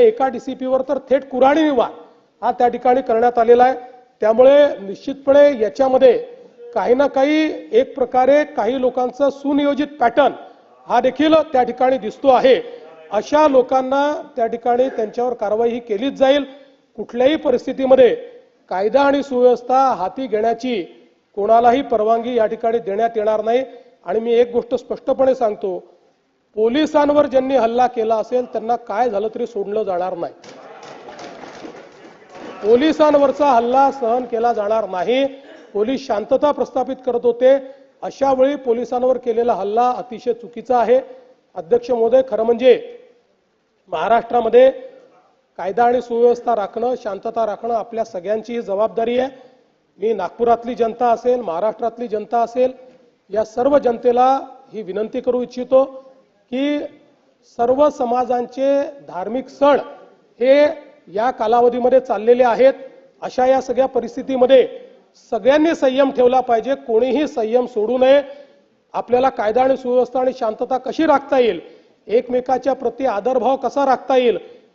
एका डीसीपीवर तर थेट कुऱ्हाडी वार हा त्या ठिकाणी करण्यात आलेला आहे। त्यामुळे निश्चितपणे याच्यामध्ये काही ना काही एक प्रकारे काही लोकांचा सुनियोजित पॅटर्न हा देखील त्या ठिकाणी दिसतो आहे। अशा लोकांना त्या ठिकाणी त्यांच्यावर कारवाई ही केलीच जाईल। कुठल्याही परिस्थितीमध्ये कायदा आणि सुव्यवस्था हाती घेण्याची कोणालाही परवानगी या ठिकाणी देण्यात येणार नाही। आणि मी एक गोष्ट स्पष्टपणे सांगतो, पोलिसांवर ज्यांनी हल्ला केला असेल त्यांना काय झालं तरी सोडलं जाणार नाही। पोलिसांवरचा हल्ला सहन केला जाणार नाही। पोलीस शांतता प्रस्थापित करत होते, अशा वेळी पोलिसांवर केलेला हल्ला अतिशय चुकीचा आहे। अध्यक्ष महोदय, खरं म्हणजे महाराष्ट्रामध्ये कायदा आणि सुव्यवस्था राखणं, शांतता राखणं आपल्या सगळ्यांची जबाबदारी आहे। मी नागपुरातली जनता असेल, महाराष्ट्रातली जनता असेल, या सर्व जनतेला ही विनंती करू इच्छितो की सर्व समाजांचे धार्मिक सण हे या कालावधीमध्ये चाललेले आहेत। अशा या सगळ्या परिस्थितीमध्ये सगळ्यांनी संयम ठेवला पाहिजे, कोणीही संयम सोडू नये। आपल्याला कायदा आणि सुव्यवस्था आणि शांतता कशी राखता येईल, एकमेकाच्या प्रती आदरभाव कसा राखता येईल